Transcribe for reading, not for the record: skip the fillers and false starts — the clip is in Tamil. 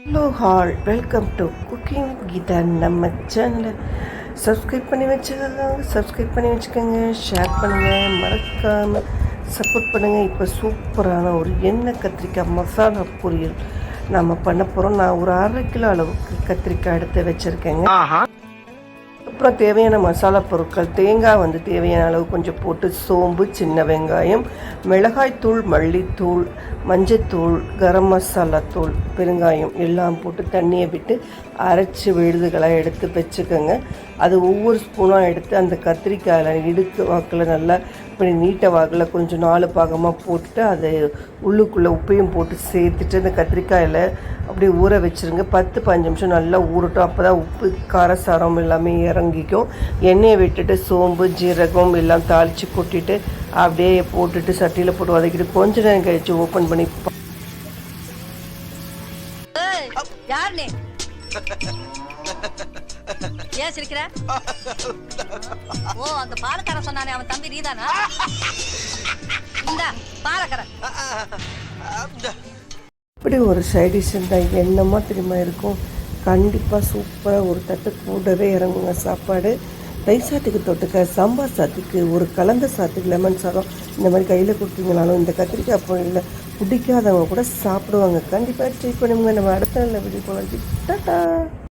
Hello all welcome to cooking Geetha. நம்ம சேனலை சப்ஸ்கிரைப் பண்ணி வச்சுக்கோங்க, ஷேர் பண்ணுங்கள், மறக்காமல் சப்போர்ட் பண்ணுங்கள். இப்போ சூப்பரான ஒரு எண்ணெய் கத்திரிக்காய் மசாலா பொரியல் நம்ம பண்ண போகிறோம். நான் ஒரு 1/2 கிலோ அளவுக்கு கத்திரிக்காய் எடுத்து வச்சுருக்கேங்க. அப்புறம் தேவையான மசாலா பொருட்கள், தேங்காய் தேவையான அளவு கொஞ்சம் போட்டு, சோம்பு, சின்ன வெங்காயம், மிளகாய்த்தூள், மல்லித்தூள், மஞ்சத்தூள், கரம் மசாலா தூள், பெருங்காயம் எல்லாம் போட்டு தண்ணியை விட்டு அரைச்சி விழுதுகளாக எடுத்து வச்சுக்கோங்க. அது ஒவ்வொரு ஸ்பூனாக எடுத்து அந்த கத்திரிக்காயில் இடுக்கு வாக்கில் நல்லா இப்படி நீட்ட வாக்கில் கொஞ்சம் 4 பாகமாக போட்டுட்டு அதை உள்ளுக்குள்ளே உப்பையும் போட்டு சேர்த்துட்டு அந்த கத்திரிக்காயில் அப்படியே ஊற வச்சுருங்க. 10-15 நிமிஷம் நல்லா ஊறட்டும். அப்போ தான் உப்பு காரசாரம் எல்லாமே இறங்கிக்கும். எண்ணெயை விட்டுட்டு சோம்பு, ஜீரகம் எல்லாம் தாளித்து கொட்டிட்டு அப்படியே போட்டுட்டு சட்டியில் போட்டு வதக்கிட்டு கொஞ்ச நேரம் கழித்து ஓப்பன் பண்ணி ஏன் சிரிக்கிற? ஓ, அந்த பாலக்காரன் சொன்னானே, அவன் தம்பி நீதானா? இந்த பாலக்காரன் இப்படி ஒரு சைடிஷ் இருந்தால் என்னமா தெரியுமா இருக்கும். கண்டிப்பாக சூப்பராக ஒரு தட்டு கூடவே இறங்குங்க சாப்பாடு. தயிர் சாத்துக்கு தொட்டுக்க, சாம்பார் சாத்துக்கு, ஒரு கலந்த சாத்துக்கு, லெமன் சாதம் இந்த மாதிரி கையில் கொடுத்தீங்கனாலும் இந்த கத்திரிக்காய் பொரியலில் பிடிக்காதவங்க கூட சாப்பிடுவாங்க. கண்டிப்பாக ட்ரை பண்ணுங்க. நம்ம அடுத்த நல்ல வீடியோ போகலாம். டாடா.